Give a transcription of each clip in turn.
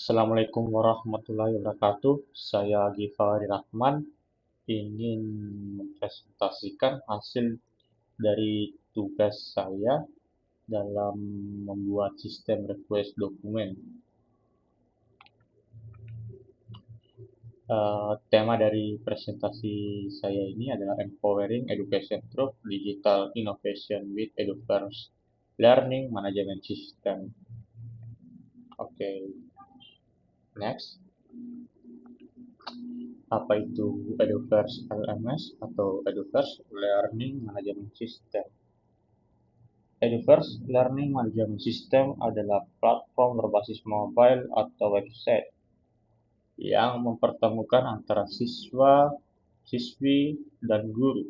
Assalamualaikum warahmatullahi wabarakatuh. Saya Givari Rahman ingin mempresentasikan hasil dari tugas saya dalam membuat sistem request dokumen. Tema dari presentasi saya ini adalah Empowering Education Through Digital Innovation with Eduverse Learning Management System. Oke, next. Apa itu Eduverse LMS atau Eduverse Learning Management System? Eduverse Learning Management System adalah platform berbasis mobile atau website yang mempertemukan antara siswa, siswi, dan guru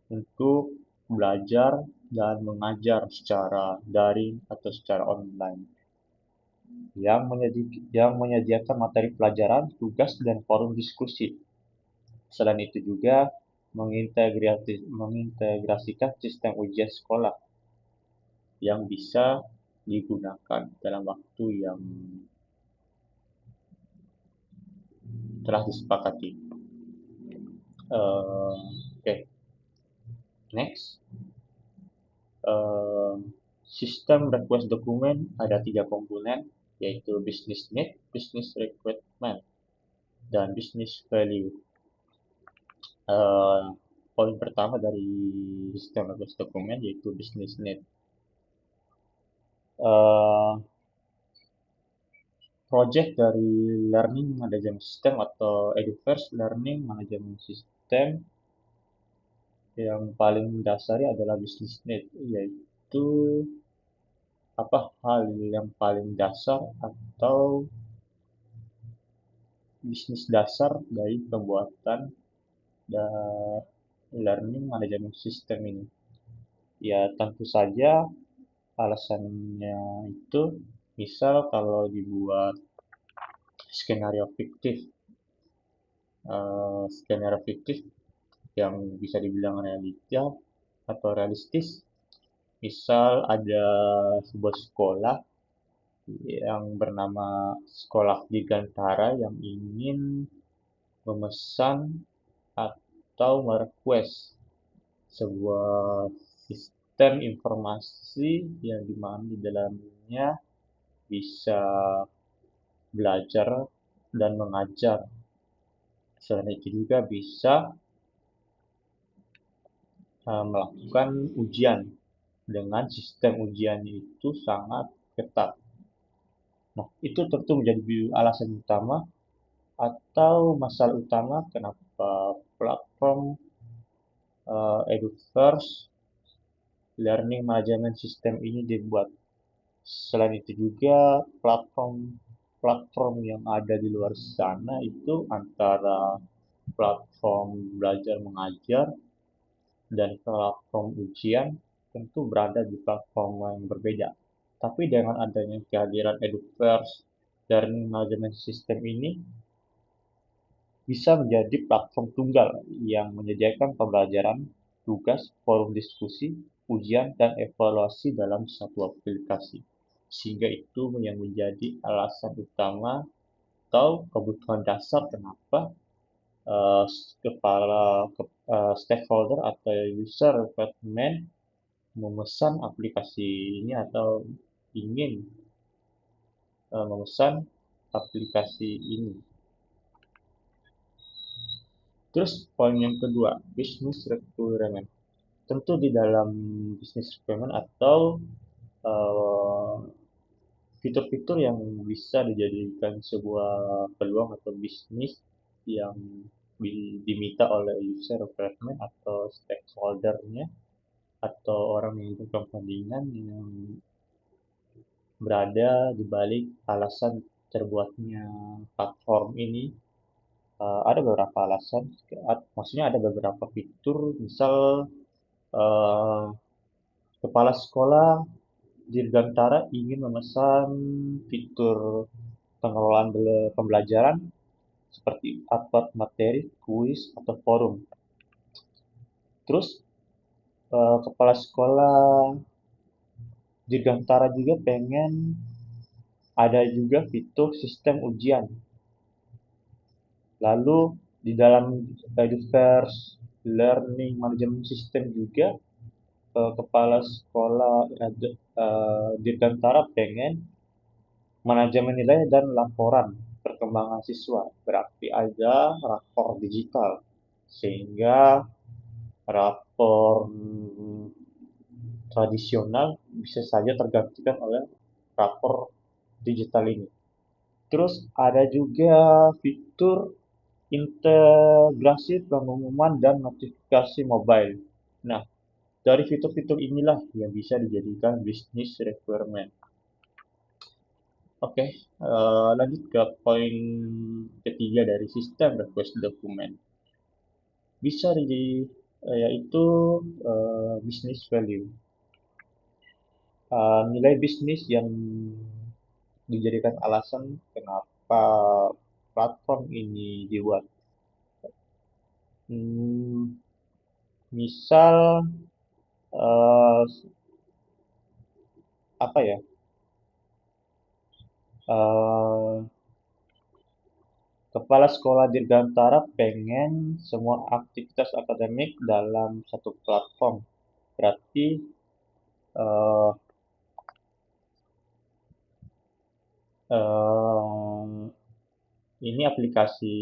untuk belajar dan mengajar secara daring atau secara online yang menyediakan materi pelajaran, tugas, dan forum diskusi. Selain itu juga mengintegrasikan sistem ujian sekolah yang bisa digunakan dalam waktu yang telah disepakati. Oke, next. Uh, Sistem request dokumen ada tiga komponen, yaitu business need, business requirement, dan business value. Uh, Poin pertama dari sistem request dokumen yaitu business need. Uh, Project dari Learning Management System atau Eduverse Learning Management System yang paling mendasari adalah business need, yaitu apa hal yang paling dasar atau bisnis dasar dari pembuatan learning management system ini. Ya tentu saja alasannya itu misal kalau dibuat skenario fiktif, skenario fiktif yang bisa dibilang realistis. Misal ada sebuah sekolah yang bernama Sekolah Dirgantara yang ingin memesan atau merequest sebuah sistem informasi yang dimana di dalamnya bisa belajar dan mengajar. Selain itu juga bisa melakukan ujian dengan sistem ujiannya itu sangat ketat. Nah, itu tentu menjadi alasan utama atau masalah utama kenapa platform Eduverse Learning Management System ini dibuat. Selain itu juga platform yang ada di luar sana itu antara platform belajar mengajar dan platform ujian tentu berada di platform yang berbeda. Tapi dengan adanya kehadiran Eduverse Learning Management System ini bisa menjadi platform tunggal yang menyediakan pembelajaran, tugas, forum diskusi, ujian, dan evaluasi dalam satu aplikasi. Sehingga itu yang menjadi alasan utama atau kebutuhan dasar kenapa uh, kepala stakeholder atau user requirement memesan aplikasi ini atau ingin memesan aplikasi ini. Terus poin yang kedua, business requirement. Tentu di dalam business requirement atau uh, fitur-fitur yang bisa dijadikan sebuah peluang atau bisnis yang diminta oleh user requirement atau stakeholdernya atau orang yang berkepentingan yang berada di balik alasan terbuatnya platform ini. Ada beberapa alasan, maksudnya ada beberapa fitur, misal uh, kepala sekolah Dirgantara ingin memesan fitur pengelolaan pembelajaran seperti upload materi, kuis, atau forum. Terus kepala sekolah Dirgantara juga pengen Ada juga fitur sistem ujian. Lalu di dalam Edufirst Learning Management System juga kepala sekolah Dirgantara pengen manajemen nilai dan laporan perkembangan siswa. Berarti ada rapor digital. Sehingga rapor tradisional bisa saja tergantikan oleh rapor digital ini. Terus ada juga fitur integrasi pengumuman dan notifikasi mobile. Nah, dari fitur-fitur inilah yang bisa dijadikan business requirement. Oke, lanjut ke poin ketiga dari sistem request dokumen. Bisa yaitu business value. Nilai bisnis yang dijadikan alasan kenapa platform ini dibuat. Misal eh, apa ya? eh, Kepala sekolah Dirgantara pengen semua aktivitas akademik dalam satu platform. Berarti eh, eh, ini aplikasi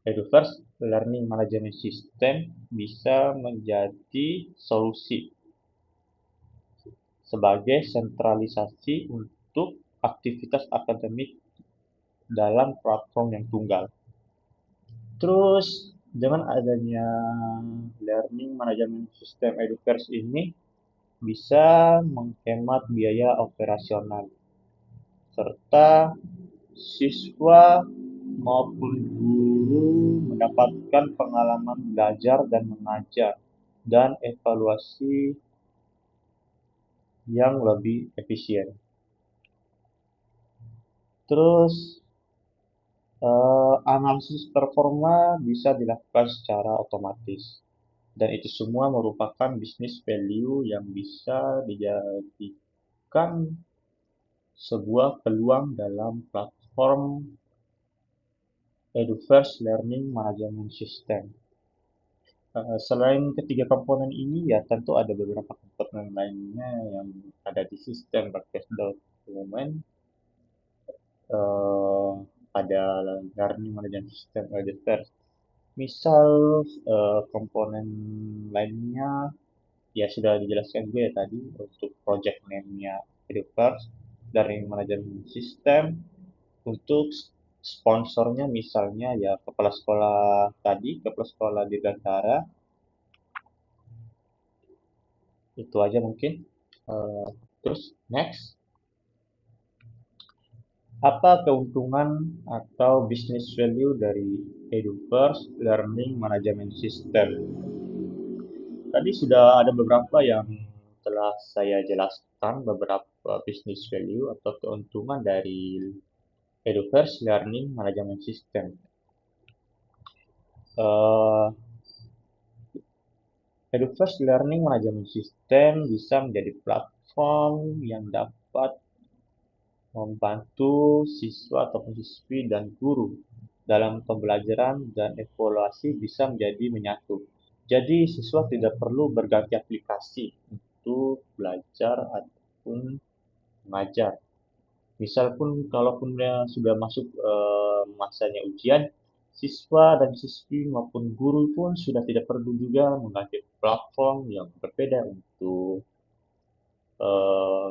Edufirst Learning Management System bisa menjadi solusi sebagai sentralisasi untuk aktivitas akademik dalam platform yang tunggal. Terus dengan adanya Learning Management System Edufirst ini bisa menghemat biaya operasional serta siswa maupun guru mendapatkan pengalaman belajar dan mengajar dan evaluasi yang lebih efisien. Terus analisis performa bisa dilakukan secara otomatis dan itu semua merupakan business value yang bisa dijadikan sebuah peluang dalam platform Edufirst Learning Management System. Selain ketiga komponen ini, ya tentu ada beberapa komponen lainnya yang ada di sistem request document. eh, Ada learning management system Edufirst. Misal komponen lainnya ya sudah dijelaskan juga ya tadi untuk project name-nya Edufirst, learning management system. Untuk sponsornya misalnya ya kepala sekolah tadi, kepala sekolah di Dirgantara. Itu aja mungkin. Eh, Terus next, apa keuntungan atau business value dari Edufirst Learning Management System? Tadi sudah ada beberapa yang telah saya jelaskan, beberapa business value atau keuntungan dari Edufirst Learning Management System. Uh, Edufirst Learning Management System bisa menjadi platform yang dapat membantu siswa ataupun siswi dan guru dalam pembelajaran dan evaluasi bisa menjadi menyatu. Jadi siswa tidak perlu berganti aplikasi untuk belajar ataupun mengajar. Misal pun kalaupun dia sudah masuk masanya ujian, siswa dan siswi maupun guru pun sudah tidak perlu juga mengganti platform yang berbeda untuk eh,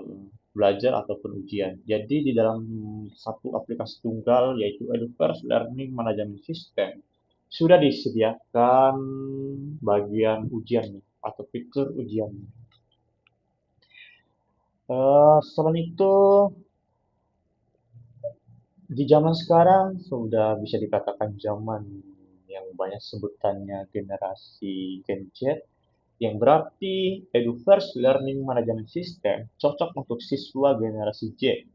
belajar ataupun ujian. Jadi di dalam satu aplikasi tunggal yaitu Edufirst Learning Management System sudah disediakan bagian ujian atau fitur ujian. Selain itu di zaman sekarang sudah bisa dikatakan zaman yang banyak sebutannya generasi Gen Z, yang berarti Edufirst Learning Management System cocok untuk siswa generasi Z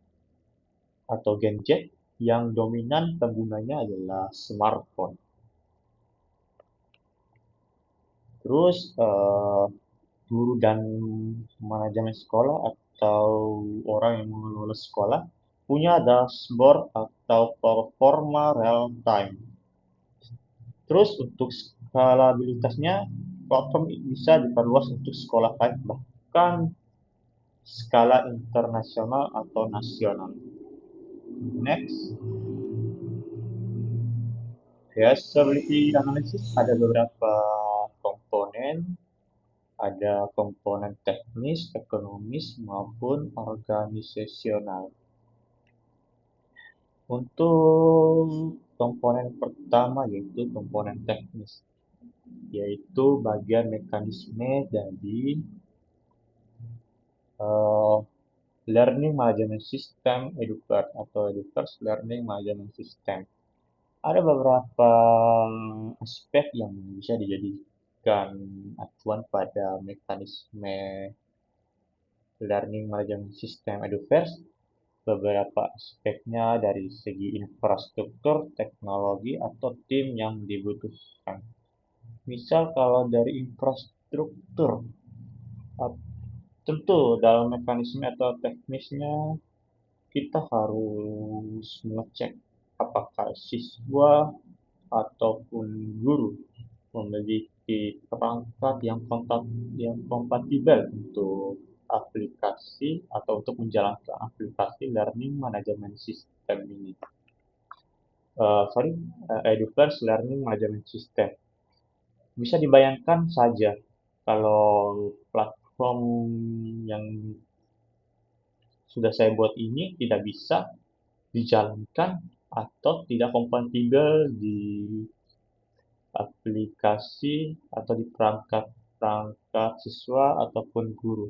atau Gen Z yang dominan penggunanya adalah smartphone. Terus guru dan manajemen sekolah atau orang yang mengelola sekolah punya dashboard atau performa real time. Terus untuk skalabilitasnya, platform bisa diperluas untuk sekolah lain bahkan skala internasional atau nasional. Next, usability analysis ada beberapa komponen, ada komponen teknis, ekonomis, maupun organisasional. Untuk komponen pertama yaitu komponen teknis, yaitu bagian mekanisme dari eh, Learning Management System Educard atau Educard's Learning Management System. Ada beberapa aspek yang bisa dijadikan acuan pada mekanisme Learning Management System Educard. Beberapa aspeknya dari segi infrastruktur, teknologi, atau tim yang dibutuhkan. Misal kalau dari infrastruktur, tentu dalam mekanisme atau teknisnya kita harus mengecek apakah siswa ataupun guru memiliki perangkat yang kompatibel untuk aplikasi atau untuk menjalankan aplikasi learning management system ini. Educators Learning Management System. Bisa dibayangkan saja kalau platform yang sudah saya buat ini tidak bisa dijalankan atau tidak kompatibel di aplikasi atau di perangkat siswa ataupun guru.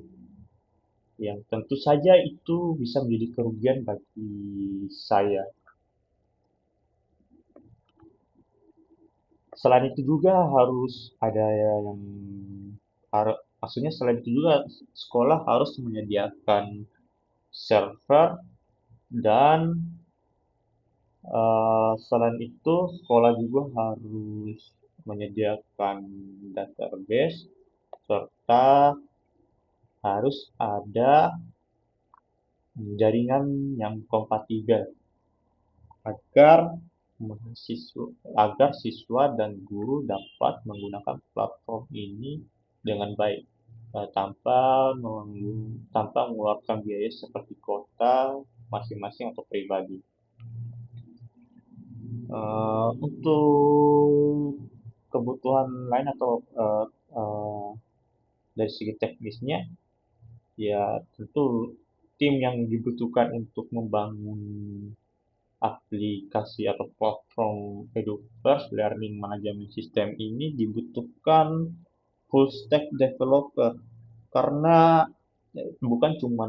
Yang tentu saja itu bisa menjadi kerugian bagi saya. Selain itu juga harus ada yang maksudnya selain itu juga sekolah harus menyediakan server dan selain itu sekolah juga harus menyediakan database serta harus ada jaringan yang kompatibel agar siswa dan guru dapat menggunakan platform ini dengan baik tanpa mengeluarkan biaya seperti kuota masing-masing atau pribadi. Untuk kebutuhan lain atau dari segi teknisnya, ya tentu tim yang dibutuhkan untuk membangun aplikasi atau platform Eduverse Learning Management System ini dibutuhkan full stack developer karena bukan cuma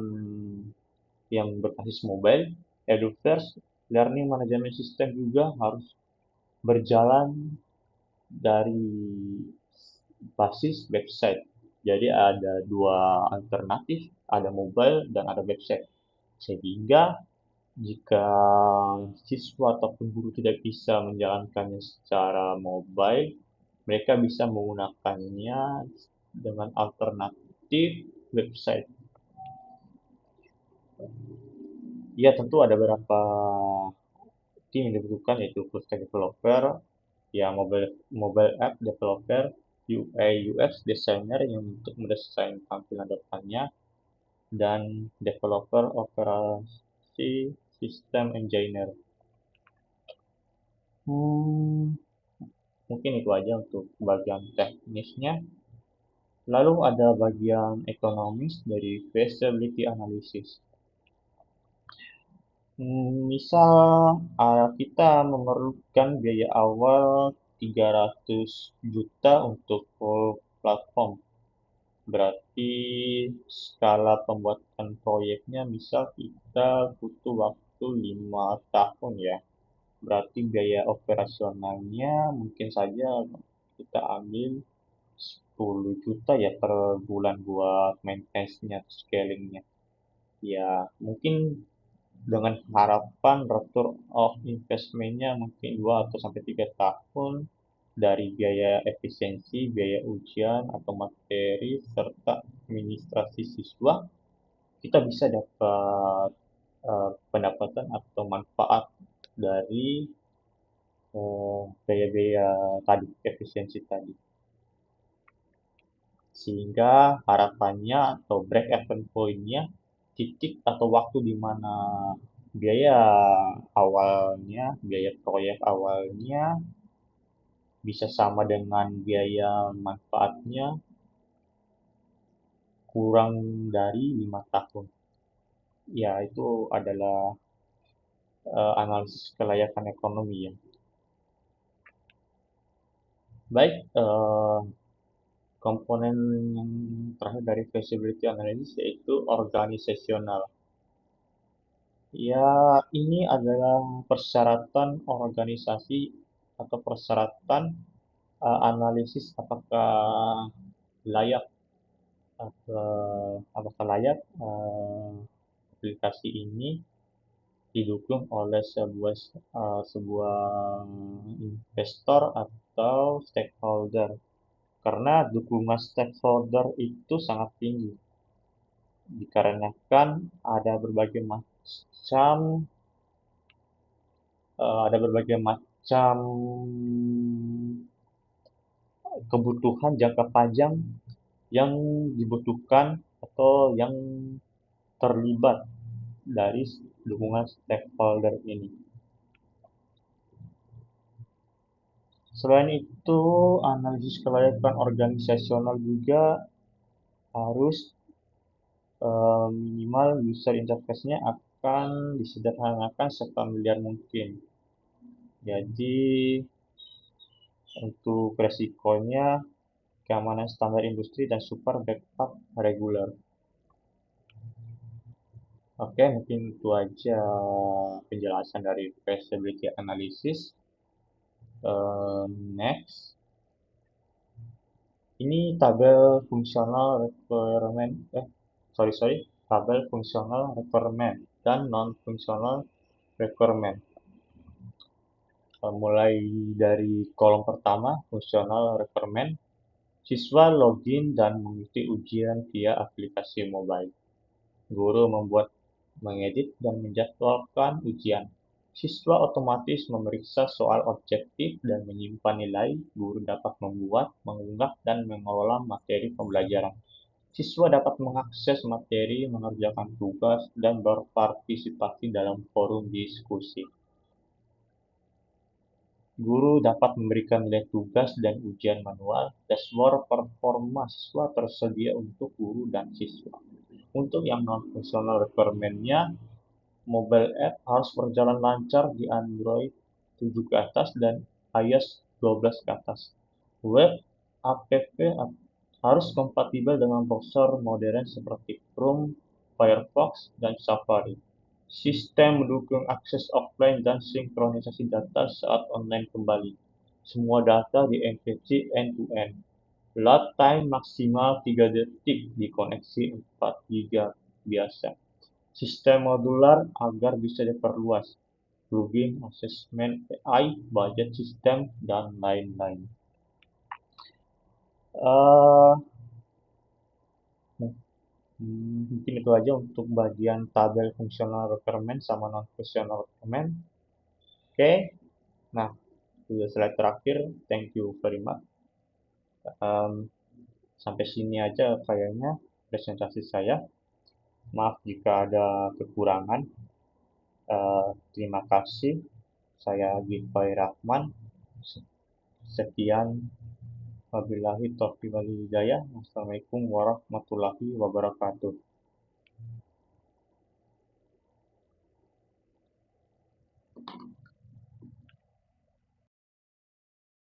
yang berbasis mobile, Eduverse Learning Management System juga harus berjalan dari basis website. Jadi ada dua alternatif, ada mobile dan ada website. Sehingga jika siswa ataupun guru tidak bisa menjalankannya secara mobile, mereka bisa menggunakannya dengan alternatif website. Ya, tentu ada beberapa tim yang dibutuhkan yaitu full stack developer, ya mobile app developer, UI UX designer yang untuk mendesain tampilan depannya, dan developer operasi sistem engineer. Mungkin itu aja untuk bagian teknisnya. Lalu ada bagian ekonomis dari feasibility analysis. Misal kita memerlukan biaya awal 300 juta untuk full platform. Berarti skala pembuatan proyeknya misal kita butuh waktu 5 tahun ya. Berarti biaya operasionalnya mungkin saja kita ambil 10 juta ya per bulan buat maintenance-nya, scalingnya. Ya, mungkin dengan harapan return of investment-nya mungkin 2 atau sampai 3 tahun dari biaya efisiensi, biaya ujian atau materi serta administrasi siswa, kita bisa dapat pendapatan atau manfaat dari biaya-biaya tadi, efisiensi tadi. Sehingga harapannya atau break-even point-nya titik atau waktu di mana biaya awalnya, biaya proyek awalnya bisa sama dengan biaya manfaatnya kurang dari 5 tahun. Ya, itu adalah analisis kelayakan ekonomi ya. Baik, komponen yang terakhir dari feasibility analysis yaitu organisasional. Ya, ini adalah persyaratan organisasi atau persyaratan analisis layak apakah layak aplikasi ini didukung oleh sebuah investor atau stakeholder. Karena dukungan stakeholder itu sangat tinggi dikarenakan ada berbagai macam kebutuhan jangka panjang yang dibutuhkan atau yang terlibat dari dukungan stakeholder ini. Selain itu, analisis kelayakan organisasional juga harus minimal user interface-nya akan disederhanakan sefamiliar mungkin. Jadi, untuk resikonya, keamanan standar industri dan super backup reguler. Oke, mungkin itu aja penjelasan dari feasibility analysis. Next, ini tabel fungsional requirement, tabel fungsional requirement dan non fungsional requirement. Mulai dari kolom pertama, fungsional requirement, siswa login dan mengikuti ujian via aplikasi mobile. Guru membuat, mengedit, dan menjadwalkan ujian. Siswa otomatis memeriksa soal objektif dan menyimpan nilai. Guru dapat membuat, mengunggah, dan mengelola materi pembelajaran. Siswa dapat mengakses materi, mengerjakan tugas, dan berpartisipasi dalam forum diskusi. Guru dapat memberikan nilai tugas dan ujian manual. Dashboard performa siswa tersedia untuk guru dan siswa. Untuk yang non-functional requirement-nya, mobile app harus berjalan lancar di Android 7 ke atas dan iOS 12 ke atas. Web app harus kompatibel dengan browser modern seperti Chrome, Firefox, dan Safari. Sistem mendukung akses offline dan sinkronisasi data saat online kembali. Semua data dienkripsi end-to-end. Load time maksimal 3 detik di koneksi 4 GB biasa. Sistem modular agar bisa diperluas. Plugin, asesmen AI, budget sistem, dan lain-lain. Mungkin itu aja untuk bagian tabel fungsional requirement sama non-fungsional requirement. Oke, nah itu slide terakhir. Thank you very much. Sampai sini aja kayaknya presentasi saya. Maaf jika ada kekurangan. Terima kasih. Saya Ginfai Rahman. Sekian. Wabillahi taufiq wal hidayah. Wassalamualaikum warahmatullahi wabarakatuh.